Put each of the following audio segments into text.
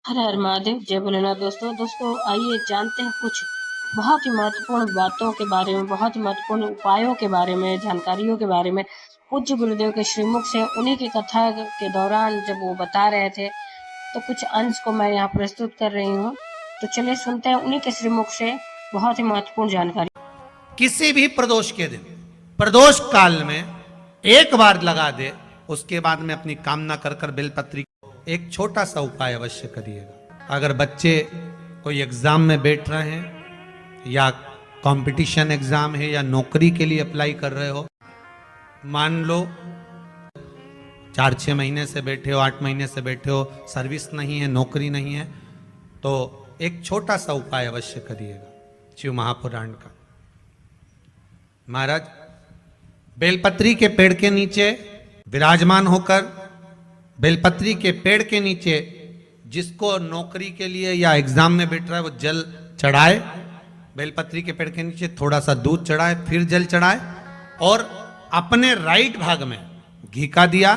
हर हर महादेव, जय भोलेनाथ। दोस्तों आइए जानते हैं कुछ बहुत ही महत्वपूर्ण बातों के बारे में, बहुत ही महत्वपूर्ण उपायों के बारे में, जानकारियों के बारे में। पूज्य गुरुदेव के श्रीमुख से उन्हीं की कथा के दौरान जब वो बता रहे थे, तो कुछ अंश को मैं यहाँ प्रस्तुत कर रही हूँ। तो चलिए सुनते हैं उन्हीं के श्रीमुख से बहुत ही महत्वपूर्ण जानकारी। किसी भी प्रदोष के दिन, प्रदोष काल में एक बार लगा दे, उसके बाद में अपनी कामना कर कर बेलपत्री एक छोटा सा उपाय अवश्य करिएगा। अगर बच्चे कोई एग्जाम में बैठ रहे हैं या कंपटीशन एग्जाम है या नौकरी के लिए अप्लाई कर रहे हो, मान लो 4-6 महीने से बैठे हो, 8 महीने से बैठे हो, सर्विस नहीं है, नौकरी नहीं है, तो एक छोटा सा उपाय अवश्य करिएगा शिव महापुराण का। महाराज बेलपत्री के पेड़ के नीचे विराजमान होकर, बेलपत्री के पेड़ के नीचे जिसको नौकरी के लिए या एग्जाम में बैठ रहा है वो जल चढ़ाए, बेलपत्री के पेड़ के नीचे थोड़ा सा दूध चढ़ाए, फिर जल चढ़ाए और अपने राइट भाग में घी का दिया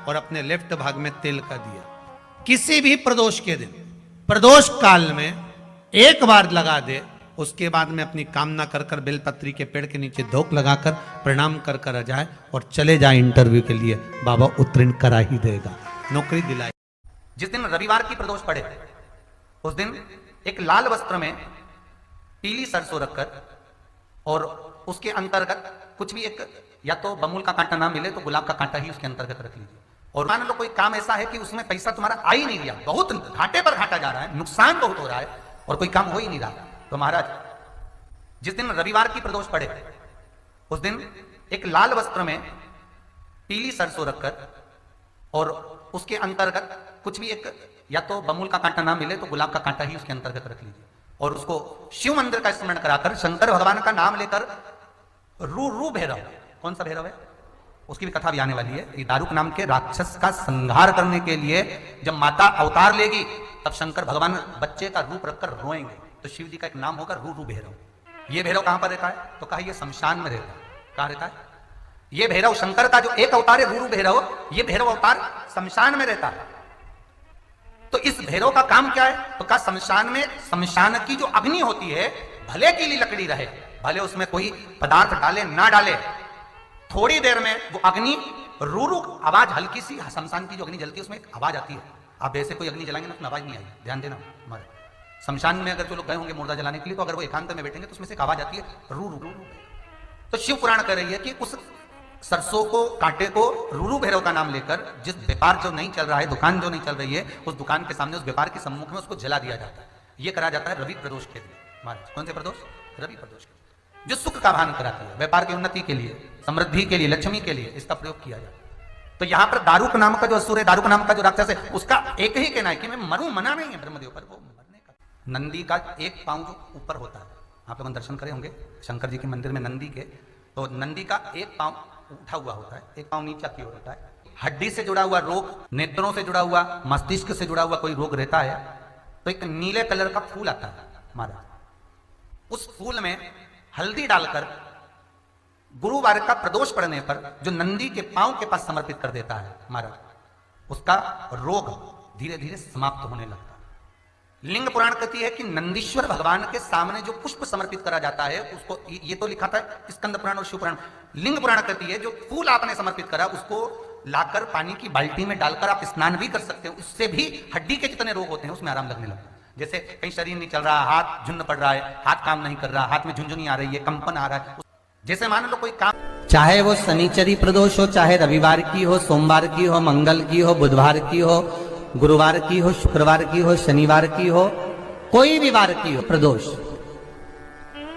और अपने लेफ्ट भाग में तेल का दिया। किसी भी प्रदोष के दिन, प्रदोष काल में एक बार लगा दे, उसके बाद में अपनी कामना कर कर बेलपत्री के पेड़ के नीचे धोख लगाकर प्रणाम कर कर आ जाए और चले जाए इंटरव्यू के लिए। बाबा उत्तीर्ण करा ही देगा, नौकरी दिलाए। जिस दिन रविवार की प्रदोष पड़े उस दिन एक लाल वस्त्र में पीली सरसों रखकर और उसके अंतर्गत कुछ भी, एक या तो बमूल का कांटा ना मिले तो गुलाब का कांटा ही उसके अंतर्गत रख लीजिए। और मान लो कोई काम ऐसा है कि उसमें पैसा तुम्हारा आ ही नहीं रहा, बहुत घाटे पर घाटा जा रहा है, नुकसान बहुत हो रहा है और कोई काम हो ही नहीं रहा, तो महाराज जिस दिन रविवार की प्रदोष पड़े उस दिन एक लाल वस्त्र में पीली सरसों रखकर और उसके अंतर्गत कुछ भी, एक या तो बमूल का कांटा ना मिले तो गुलाब का कांटा ही उसके अंतर्गत रख लीजिए और उसको शिव मंदिर का स्मरण कराकर शंकर भगवान का नाम लेकर रू भैरव, कौन सा भैरव है उसकी भी कथा भी आने वाली है। ये दारुक नाम के राक्षस का संहार करने के लिए जब माता अवतार लेगी तब शंकर भगवान बच्चे का रूप रखकर रोएंगे, तो शिव जी का एक नाम होगा रू भैरव। ये भैरव कहां पर रहता है तो कहा ये शमशान में रहता है। कहां रहता है ये भैरव? शंकर का जो एक अवतार है रू भैरव, ये भैरव अवतार शमशान में रहता है। तो इस भैरव का काम क्या है तो कहा शमशान में, शमशान की जो अग्नि होती है भले की लकड़ी रहे, भले उसमें कोई पदार्थ डाले ना डाले, थोड़ी देर में वो अग्नि रू आवाज, हल्की सी शमशान की जो अग्नि जलती है उसमें एक आवाज आती है। आप ऐसे कोई अग्नि जलाएंगे ना तो आवाज नहीं आएगी, ध्यान देना। हमारे शमशान में अगर जो लोग गए होंगे मुर्दा जलाने के लिए, तो अगर वो एकांत में बैठेंगे तो उसमें से एक आवाज आती है रू रू। तो शिव पुराण कह रही है कि उस सरसों को, कांटे को रू भैरव का नाम लेकर जिस व्यापार जो नहीं चल रहा है, दुकान जो नहीं चल रही है, उस दुकान के सामने, उस व्यापार के सम्मुख में उसको जला दिया जाता है। ये करा जाता है रवि प्रदोष के दिन। महाराज कौन से प्रदोष? रवि प्रदोष के, जो सुख का भान कराती है, व्यापार की उन्नति के लिए, समृद्धि के लिए, लक्ष्मी के लिए इसका प्रयोग किया जाता है। तो यहां पर दारुक नाम का जो असुर है, दारुक नाम का जो राक्षस है, उसका एक ही कहना है कि मैं मरूं, मना नहीं है ब्रह्मदेव पर, वो मरने का। नंदी का एक पांव जो ऊपर होता है, आप लोग दर्शन करे होंगे शंकर जी के मंदिर में नंदी के, तो नंदी का एक पांव उठा हुआ होता है, एक पांव नीचा की ओर होता है। हड्डी से जुड़ा हुआ रोग, नेत्रों से जुड़ा हुआ, मस्तिष्क से जुड़ा हुआ कोई रोग रहता है तो एक नीले कलर का फूल आता है महाराज, उस फूल में हल्दी डालकर गुरुवार का प्रदोष पड़ने पर जो नंदी के पांव के पास समर्पित कर देता है महाराज, उसका रोग धीरे धीरे समाप्त होने लगता है। लिंग पुराण कहती है कि नंदीश्वर भगवान के सामने जो पुष्प समर्पित करा जाता है उसको, ये तो लिखा था स्कंद पुराण और शिव पुराण। लिंग पुराण कहती है जो फूल आपने समर्पित करा उसको लाकर पानी की बाल्टी में डालकर आप स्नान भी कर सकते हो, उससे भी हड्डी के जितने रोग होते हैं उसमें आराम लगने लगता है। जैसे कहीं शरीर नहीं चल रहा, हाथ झुन्न पड़ रहा है, हाथ काम नहीं कर रहा, हाथ में झुंझुनी आ रही है, कंपन आ रहा है, जैसे मान लो कोई काम, चाहे वो शनिचरी प्रदोष हो, चाहे रविवार की हो, सोमवार की हो, मंगल की हो, बुधवार की हो, गुरुवार की हो, शुक्रवार की हो, शनिवार की हो, कोई भी वार की हो, प्रदोष,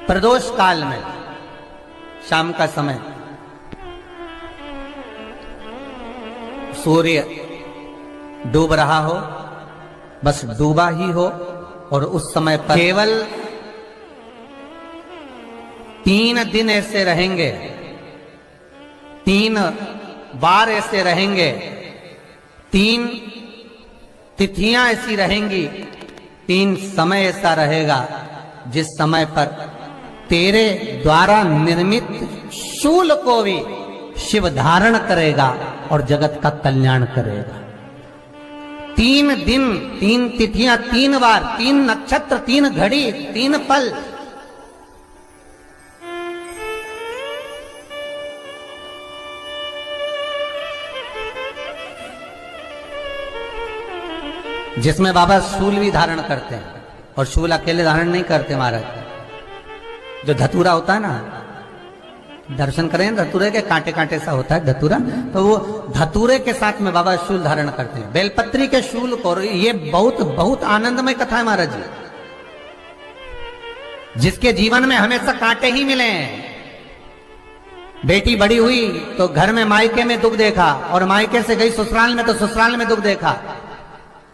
प्रदोष काल में शाम का समय सूर्य डूब रहा हो, बस डूबा ही हो, और उस समय पर केवल 3 दिन ऐसे रहेंगे, 3 बार ऐसे रहेंगे, 3 तिथियां ऐसी रहेंगी, 3 समय ऐसा रहेगा जिस समय पर तेरे द्वारा निर्मित शूल को भी शिव धारण करेगा और जगत का कल्याण करेगा। 3 दिन, 3 तिथियां, 3 बार, 3 नक्षत्र, 3 घड़ी, 3 पल। जिसमें बाबा शूल भी धारण करते हैं, और शूल अकेले धारण नहीं करते महाराज। जो धतूरा होता है ना, दर्शन करें धतूरे के, कांटे कांटे सा होता है धतूरा, तो वो धतूरे के साथ में बाबा शूल धारण करते हैं। बेलपत्री के शूल को, ये बहुत बहुत आनंदमय कथा है महाराज जी। जिसके जीवन में हमेशा कांटे ही मिले हैं। बेटी बड़ी हुई तो घर में मायके में दुख देखा, और मायके से गई ससुराल में तो ससुराल में दुख देखा।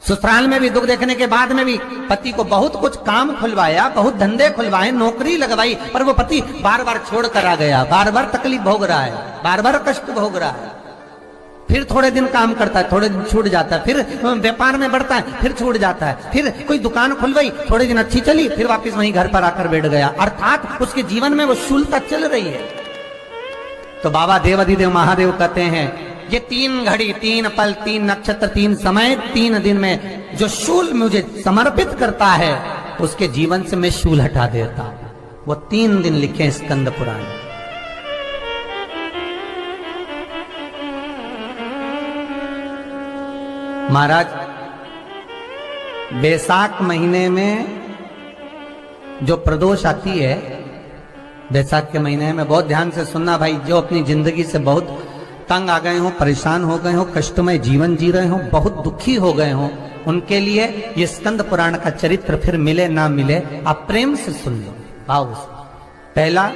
ससुराल में भी दुख देखने के बाद में भी पति को बहुत कुछ काम खुलवाया, बहुत धंधे खुलवाए, नौकरी लगवाई, पर वो पति बार बार छोड़ कर आ गया, बार बार तकलीफ भोग रहा है, बार बार कष्ट भोग रहा है। फिर थोड़े दिन काम करता है, थोड़े दिन छूट जाता है, फिर व्यापार में बढ़ता है, फिर छूट जाता है, फिर कोई दुकान खुलवाई, थोड़े दिन अच्छी चली, फिर वापस वहीं घर पर आकर बैठ गया। अर्थात उसके जीवन में वो शूलता चल रही है। तो बाबा देवाधिदेव महादेव कहते हैं, ये 3 घड़ी, 3 पल, 3 नक्षत्र, 3 समय, 3 दिन में जो शूल मुझे समर्पित करता है, उसके जीवन से मैं शूल हटा देता हूं। वो 3 दिन लिखे स्कंद पुराण। महाराज, बैसाख महीने में जो प्रदोष आती है, बैसाख के महीने में बहुत ध्यान से सुनना भाई, जो अपनी जिंदगी से बहुत तंग आ गए हो, परेशान हो गए हो, कष्टमय जीवन जी रहे हो, बहुत दुखी हो गए हो, उनके लिए ये स्कंद पुराण का चरित्र फिर मिले ना मिले, आप प्रेम से सुन लो भाव से। पहला,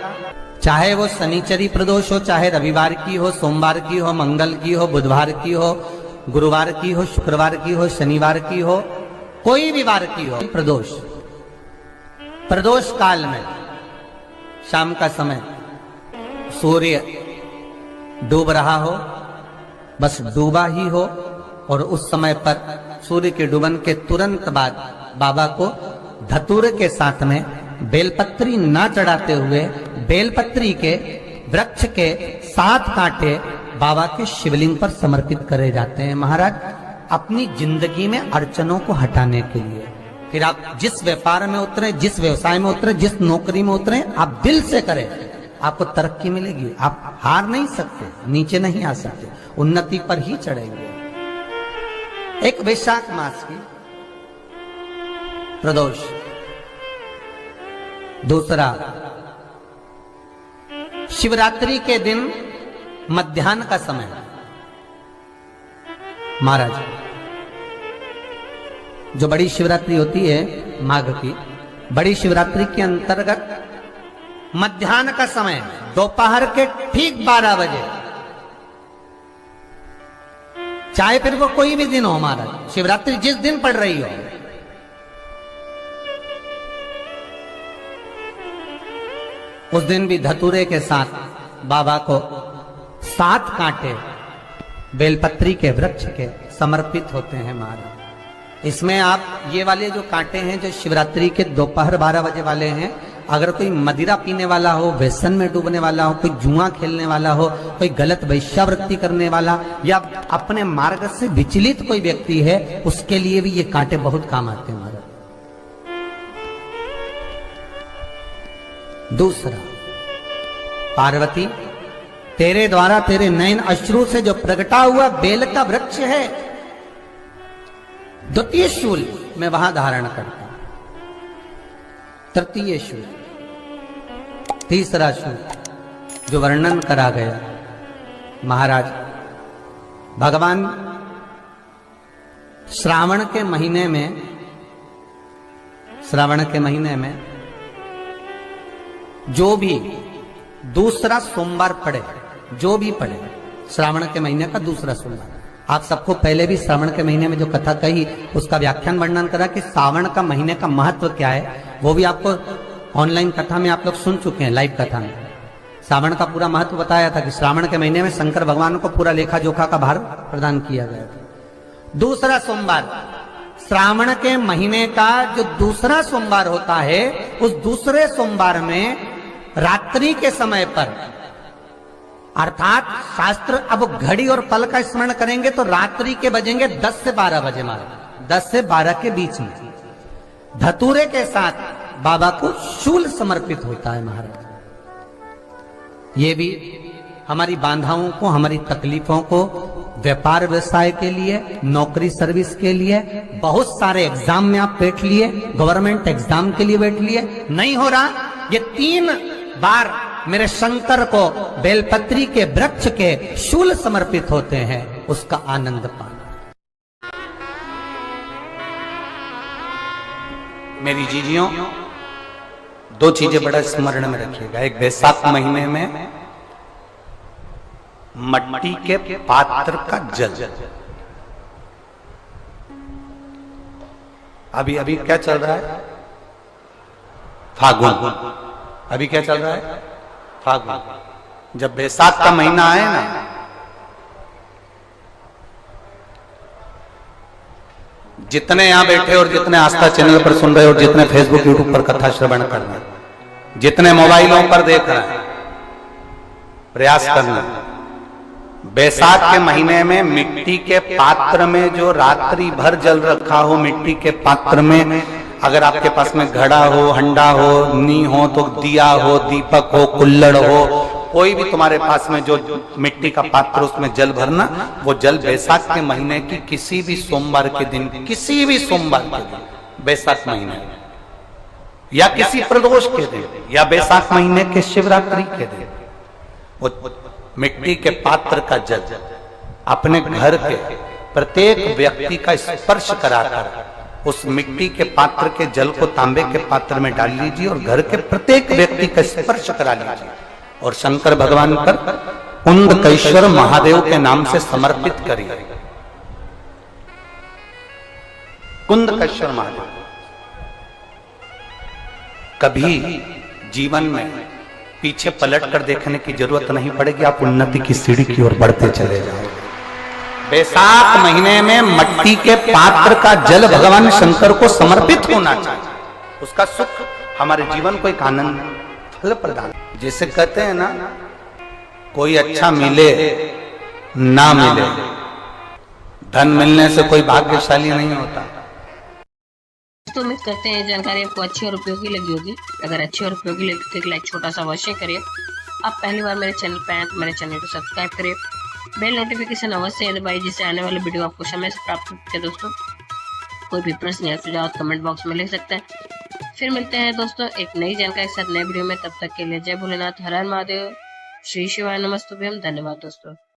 चाहे वो शनिचरी प्रदोष हो, चाहे रविवार की हो, सोमवार की हो, मंगल की हो, बुधवार की हो, गुरुवार की हो, शुक्रवार की हो, शनिवार की हो, कोई भी वार की हो, प्रदोष, प्रदोष काल में शाम का समय सूर्य डूब रहा हो, बस डूबा ही हो, और उस समय पर सूर्य के डूबन के तुरंत बाद बाबा को धतूरे के साथ में बेलपत्री ना चढ़ाते हुए, बेलपत्री के वृक्ष के 7 कांटे बाबा के शिवलिंग पर समर्पित करे जाते हैं महाराज, अपनी जिंदगी में अड़चनों को हटाने के लिए। फिर आप जिस व्यापार में उतरे, जिस व्यवसाय में उतरे, जिस नौकरी में उतरे, आप दिल से करें, आपको तरक्की मिलेगी। आप हार नहीं सकते, नीचे नहीं आ सकते, उन्नति पर ही चढ़ेंगे। एक वैशाख मास की प्रदोष, दूसरा शिवरात्रि के दिन मध्याह्न का समय महाराज, जो बड़ी शिवरात्रि होती है माघ की, बड़ी शिवरात्रि के अंतर्गत मध्याह्न का समय, दोपहर के ठीक 12 बजे, चाहे फिर वो कोई भी दिन हो हमारा, शिवरात्रि जिस दिन पड़ रही हो, उस दिन भी धतूरे के साथ बाबा को 7 कांटे बेलपत्री के वृक्ष के समर्पित होते हैं महाराज। इसमें आप ये वाले जो कांटे हैं, जो शिवरात्रि के दोपहर 12 बजे वाले हैं, अगर कोई मदिरा पीने वाला हो, व्यसन में डूबने वाला हो, कोई जुआ खेलने वाला हो, कोई गलत वैश्यावृत्ति करने वाला, या अपने मार्ग से विचलित कोई व्यक्ति है, उसके लिए भी ये कांटे बहुत काम आते हैं महाराज। दूसरा, पार्वती, तेरे द्वारा तेरे नयन अश्रु से जो प्रगटा हुआ बेल का वृक्ष है, द्वितीय शूल मैं वहां धारण करता हूं, तृतीय शूल, तीसरा शूल जो वर्णन करा गया महाराज, भगवान श्रावण के महीने में, श्रावण के महीने में जो भी दूसरा सोमवार पड़े, जो भी पड़े, श्रावण के महीने का दूसरा सोमवार, आप सबको पहले भी श्रावण के महीने में जो कथा कही उसका व्याख्यान वर्णन करा कि श्रावण का महीने का महत्व क्या है, वो भी आपको ऑनलाइन कथा में आप लोग सुन चुके हैं, लाइव कथा में श्रावण का पूरा महत्व बताया था कि श्रावण के महीने में शंकर भगवान को पूरा लेखा जोखा का भार प्रदान किया गया था। दूसरा सोमवार, श्रावण के महीने का जो दूसरा सोमवार होता है, उस दूसरे सोमवार में रात्रि के समय पर अर्थात शास्त्र अब घड़ी और पल का स्मरण करेंगे तो रात्रि के बजेंगे 10 से 12 बजे महाराज, 10 से 12 के बीच में धतूरे के साथ बाबा को शूल समर्पित होता है महाराज। ये भी हमारी बाधाओं को, हमारी तकलीफों को, व्यापार व्यवसाय के लिए, नौकरी सर्विस के लिए, बहुत सारे एग्जाम में आप बैठ लिए, गवर्नमेंट एग्जाम के लिए बैठ लिए, नहीं हो रहा, ये 3 बार मेरे शंकर को बेलपत्री के वृक्ष के शूल समर्पित होते हैं, उसका आनंद पाना। मेरी जीजियों, 2 चीजें बड़ा स्मरण में रखिएगा। एक बैसाख महीने में मट्टी के पात्र का जल, अभी क्या चल रहा है? फागुन। अभी क्या चल रहा है? फागुन। जब बैसाख का महीना आए ना, जितने यहां बैठे और जितने आस्था चैनल पर सुन रहे और जितने फेसबुक यूट्यूब पर कथा श्रवण कर रहे हैं, जितने मोबाइलों पर देख रहे हैं, प्रयास करना, बैसाख के महीने में मिट्टी के पात्र में जो रात्रि भर जल रखा हो, मिट्टी के पात्र में, अगर आपके पास में घड़ा हो, हंडा हो, नी हो, तो दिया हो, दीपक हो, कुल्लड़ हो, कोई भी तुम्हारे पास में जो मिट्टी का पात्र, उसमें जल भरना। वो जल बैसाख के महीने की किसी भी सोमवार के दिन, किसी भी सोमवार के दिन, बैसाख महीने या किसी प्रदोष के दिन या बैसाख महीने के शिवरात्रि के दिन, वो मिट्टी के पात्र का जल अपने घर के प्रत्येक व्यक्ति का स्पर्श कराकर उस मिट्टी के पात्र के जल को तांबे के पात्र में डाल लीजिए और घर के प्रत्येक व्यक्ति का स्पर्श करा लीजिए और शंकर भगवान पर कुंदकेश्वर महादेव के नाम से समर्पित करिए। कुंदकेश्वर महादेव, कभी जीवन में पीछे पलट कर देखने की जरूरत नहीं पड़ेगी, आप उन्नति की सीढ़ी की ओर बढ़ते चले जाओगे। बैसाख महीने में मट्टी के पात्र का जल भगवान शंकर को समर्पित होना चाहिए, उसका सुख हमारे जीवन को एक आनंद फल प्रदान। जैसे कहते हैं ना, कोई अच्छा मिले ना मिले, धन मिलने से कोई भाग्यशाली नहीं होता। तो उम्मीद करते हैं जानकारी आपको अच्छी और उपयोगी लगी होगी। अगर अच्छी और उपयोगी लगी तो एक लाइक छोटा सा अवश्य करिए। आप पहली बार मेरे चैनल पर आए तो मेरे चैनल को सब्सक्राइब करिए, बेल नोटिफिकेशन अवश्य दबाइए, जिससे आने वाले वीडियो आपको समय से प्राप्त होते हैं। दोस्तों, कोई भी प्रश्न या सुझाव कमेंट बॉक्स में लिख सकते हैं। फिर मिलते हैं दोस्तों एक नई जानकारी के साथ नए वीडियो में। तब तक के लिए जय भोलेनाथ, हर हर महादेव, श्री शिवाय नमस्तुभ्यम। धन्यवाद दोस्तों।